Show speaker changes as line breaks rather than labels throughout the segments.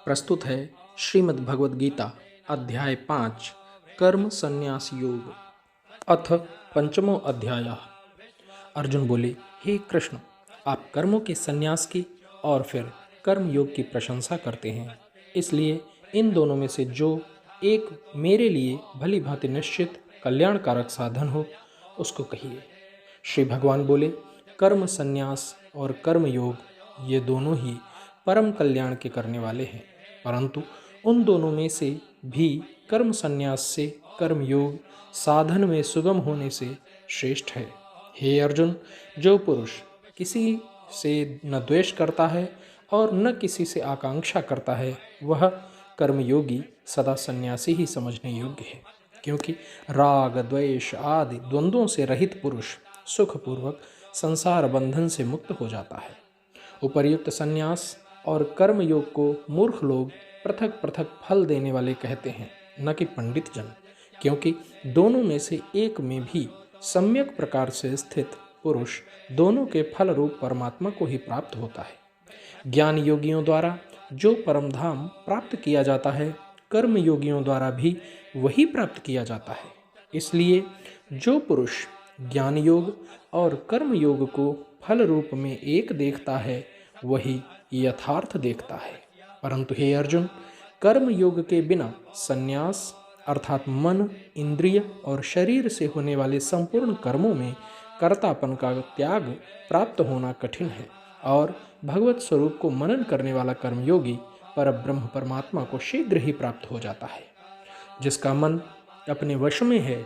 प्रस्तुत है श्रीमद् भगवद गीता अध्याय 5 कर्म संन्यास योग। अथ पंचमो अध्याय। अर्जुन बोले, हे कृष्ण, आप कर्मों के संन्यास की और फिर कर्म योग की प्रशंसा करते हैं, इसलिए इन दोनों में से जो एक मेरे लिए भली भांति निश्चित कल्याणकारक साधन हो उसको कहिए। श्री भगवान बोले, कर्म संन्यास और कर्म योग ये दोनों ही परम कल्याण के करने वाले हैं, परंतु उन दोनों में से भी कर्म संन्यास से कर्म योग साधन में सुगम होने से श्रेष्ठ है। हे अर्जुन, जो पुरुष किसी से न द्वेष करता है और न किसी से आकांक्षा करता है, वह कर्मयोगी सदा सन्यासी ही समझने योग्य है, क्योंकि राग द्वेष आदि द्वंद्वों से रहित पुरुष सुखपूर्वक संसार बंधन से मुक्त हो जाता है। उपर्युक्त संन्यास और कर्म योग को मूर्ख लोग पृथक पृथक फल देने वाले कहते हैं, न कि पंडित जन, क्योंकि दोनों में से एक में भी सम्यक प्रकार से स्थित पुरुष दोनों के फल रूप परमात्मा को ही प्राप्त होता है। ज्ञान योगियों द्वारा जो परम धाम प्राप्त किया जाता है, कर्म योगियों द्वारा भी वही प्राप्त किया जाता है। इसलिए जो पुरुष ज्ञान योग और कर्म योग को फल रूप में एक देखता है, वही यथार्थ देखता है। परंतु हे अर्जुन, कर्म योग के बिना संन्यास अर्थात मन, इंद्रिय और शरीर से होने वाले संपूर्ण कर्मों में कर्तापन का त्याग प्राप्त होना कठिन है, और भगवत स्वरूप को मनन करने वाला कर्मयोगी परब्रह्म परमात्मा को शीघ्र ही प्राप्त हो जाता है। जिसका मन अपने वश में है,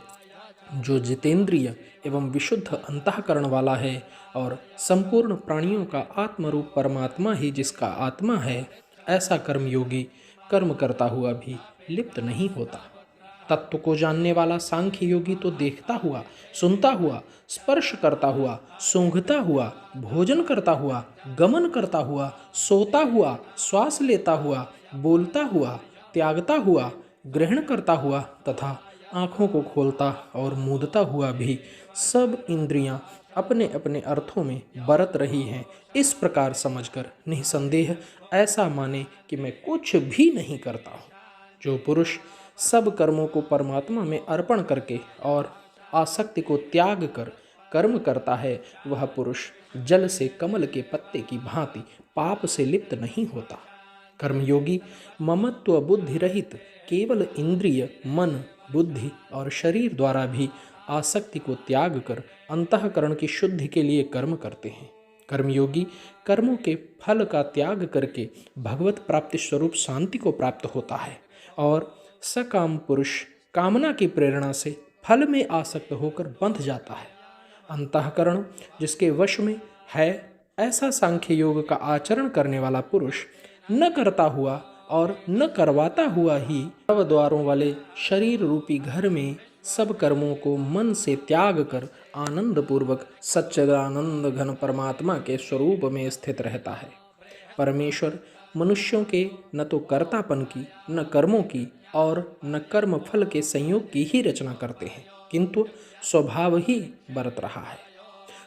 जो जितेंद्रिय एवं विशुद्ध अंतःकरण वाला है और संपूर्ण प्राणियों का आत्मरूप परमात्मा ही जिसका आत्मा है, ऐसा कर्मयोगी कर्म करता हुआ भी लिप्त नहीं होता। तत्व को जानने वाला सांख्य योगी तो देखता हुआ, सुनता हुआ, स्पर्श करता हुआ, सूंघता हुआ, भोजन करता हुआ, गमन करता हुआ, सोता हुआ, श्वास लेता हुआ, बोलता हुआ, त्यागता हुआ, ग्रहण करता हुआ तथा आँखों को खोलता और मूंदता हुआ भी सब इंद्रियां अपने अपने अर्थों में बरत रही हैं, इस प्रकार समझकर निसंदेह ऐसा माने कि मैं कुछ भी नहीं करता हूँ। जो पुरुष सब कर्मों को परमात्मा में अर्पण करके और आसक्ति को त्याग कर कर्म करता है, वह पुरुष जल से कमल के पत्ते की भांति पाप से लिप्त नहीं होता। कर्मयोगी ममत्व बुद्धि रहित केवल इंद्रिय, मन, बुद्धि और शरीर द्वारा भी आसक्ति को त्याग कर अंतःकरण की शुद्धि के लिए कर्म करते हैं। कर्मयोगी कर्मों के फल का त्याग करके भगवत प्राप्ति स्वरूप शांति को प्राप्त होता है, और सकाम पुरुष कामना की प्रेरणा से फल में आसक्त होकर बंध जाता है। अंतःकरण जिसके वश में है, ऐसा सांख्य योग का आचरण करने वाला पुरुष न करता हुआ और न करवाता हुआ ही नव द्वारों वाले शरीर रूपी घर में सब कर्मों को मन से त्याग कर आनंद पूर्वक सच्चिदानंद घन परमात्मा के स्वरूप में स्थित रहता है। परमेश्वर मनुष्यों के न तो कर्तापन की, न कर्मों की और न कर्म फल के संयोग की ही रचना करते हैं, किंतु स्वभाव ही बरत रहा है।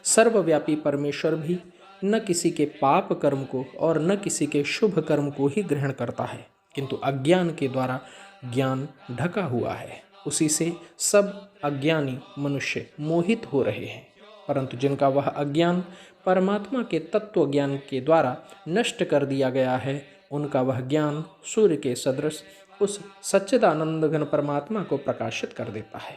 सर्वव्यापी परमेश्वर भी न किसी के पाप कर्म को और न किसी के शुभ कर्म को ही ग्रहण करता है, किंतु अज्ञान के द्वारा ज्ञान ढका हुआ है, उसी से सब अज्ञानी मनुष्य मोहित हो रहे हैं। परंतु जिनका वह अज्ञान परमात्मा के तत्व ज्ञान के द्वारा नष्ट कर दिया गया है, उनका वह ज्ञान सूर्य के सदृश उस सच्चिदानंद घन परमात्मा को प्रकाशित कर देता है।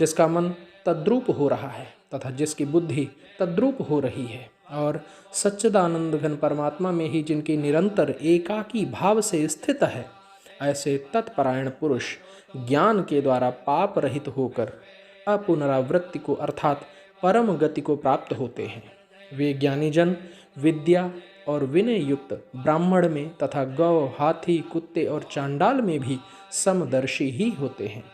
जिसका मन तद्रूप हो रहा है तथा जिसकी बुद्धि तद्रूप हो रही है, और सच्चिदानंद घन परमात्मा में ही जिनकी निरंतर एकाकी भाव से स्थित है, ऐसे तत्परायण पुरुष ज्ञान के द्वारा पाप रहित होकर अपुनरावृत्ति को अर्थात परम गति को प्राप्त होते हैं। वे ज्ञानी जन विद्या और विनय युक्त ब्राह्मण में तथा गौ, हाथी, कुत्ते और चांडाल में भी समदर्शी ही होते हैं।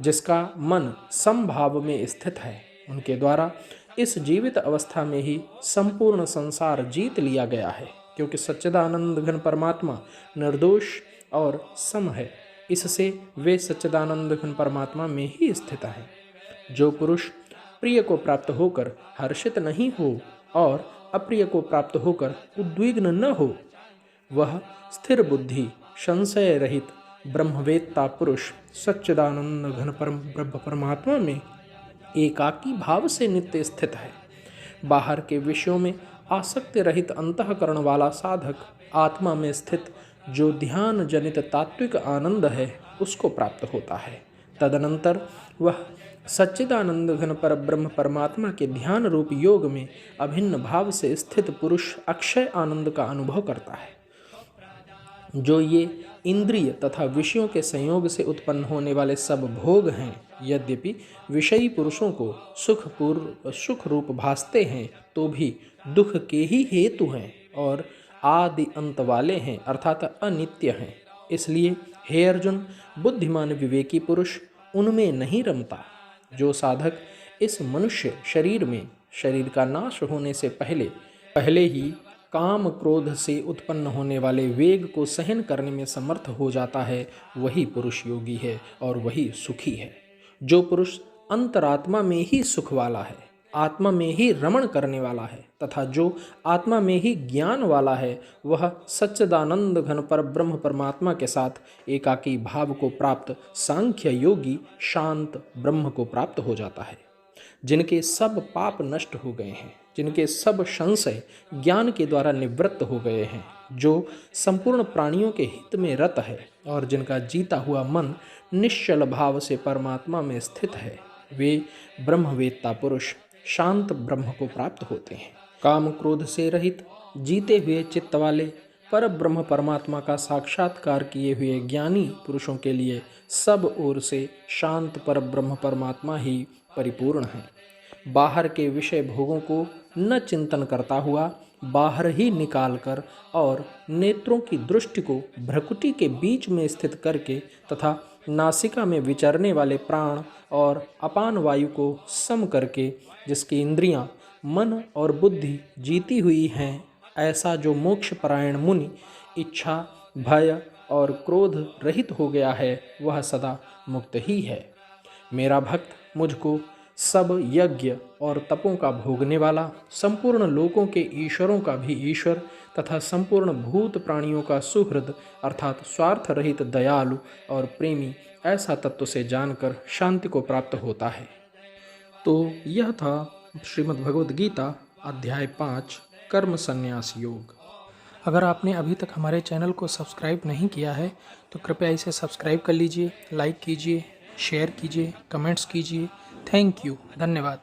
जिसका मन समभाव में स्थित है, उनके द्वारा इस जीवित अवस्था में ही संपूर्ण संसार जीत लिया गया है, क्योंकि सच्चिदानंद घन परमात्मा निर्दोष और सम है, इससे वे सच्चिदानंद घन परमात्मा में ही स्थित हैं। जो पुरुष प्रिय को प्राप्त होकर हर्षित नहीं हो और अप्रिय को प्राप्त होकर उद्विग्न न हो, वह स्थिर बुद्धि, संशय रहित ब्रह्मवेत्ता पुरुष सच्चिदानंद घन परम ब्रह्म परमात्मा में एकाकी भाव से नित्य स्थित है। बाहर के विषयों में आसक्ति रहित अंतःकरण वाला साधक आत्मा में स्थित जो ध्यान जनित तात्विक आनंद है उसको प्राप्त होता है। तदनंतर वह सच्चिदानंद घन पर ब्रह्म परमात्मा के ध्यान रूप योग में अभिन्न भाव से स्थित पुरुष अक्षय आनंद का अनुभव करता है। जो ये इंद्रिय तथा विषयों के संयोग से उत्पन्न होने वाले सब भोग हैं, यद्यपि विषयी पुरुषों को सुख रूप भासते हैं तो भी दुख के ही हेतु हैं और आदि अंत वाले हैं, अर्थात अनित्य हैं। इसलिए हे अर्जुन, बुद्धिमान विवेकी पुरुष उनमें नहीं रमता। जो साधक इस मनुष्य शरीर में शरीर का नाश होने से पहले ही काम क्रोध से उत्पन्न होने वाले वेग को सहन करने में समर्थ हो जाता है, वही पुरुष योगी है और वही सुखी है। जो पुरुष अंतरात्मा में ही सुख वाला है, आत्मा में ही रमण करने वाला है तथा जो आत्मा में ही ज्ञान वाला है, वह सच्चिदानंद घन पर ब्रह्म परमात्मा के साथ एकाकी भाव को प्राप्त सांख्य योगी शांत ब्रह्म को प्राप्त हो जाता है। जिनके सब पाप नष्ट हो गए हैं, जिनके सब संशय ज्ञान के द्वारा निवृत्त हो गए हैं, जो संपूर्ण प्राणियों के हित में रत है और जिनका जीता हुआ मन निश्चल भाव से परमात्मा में स्थित है, वे ब्रह्मवेत्ता पुरुष शांत ब्रह्म को प्राप्त होते हैं। काम क्रोध से रहित जीते हुए चित्त वाले पर ब्रह्म परमात्मा का साक्षात्कार किए हुए ज्ञानी पुरुषों के लिए सब ओर से शांत पर ब्रह्म परमात्मा ही परिपूर्ण है। बाहर के विषय भोगों को न चिंतन करता हुआ बाहर ही निकालकर और नेत्रों की दृष्टि को भ्रकुटी के बीच में स्थित करके तथा नासिका में विचरने वाले प्राण और अपान वायु को सम करके जिसकी इंद्रियां, मन और बुद्धि जीती हुई हैं, ऐसा जो मोक्ष परायण मुनि इच्छा, भय और क्रोध रहित हो गया है, वह सदा मुक्त ही है। मेरा भक्त मुझको सब यज्ञ और तपों का भोगने वाला, संपूर्ण लोकों के ईश्वरों का भी ईश्वर तथा संपूर्ण भूत प्राणियों का सुहृद अर्थात स्वार्थ रहित दयालु और प्रेमी ऐसा तत्व से जानकर शांति को प्राप्त होता है। तो यह था श्रीमद् भगवद गीता अध्याय 5 कर्म संन्यास योग। अगर आपने अभी तक हमारे चैनल को सब्सक्राइब नहीं किया है तो कृपया इसे सब्सक्राइब कर लीजिए, लाइक कीजिए, शेयर कीजिए, कमेंट्स कीजिए। थैंक यू, धन्यवाद।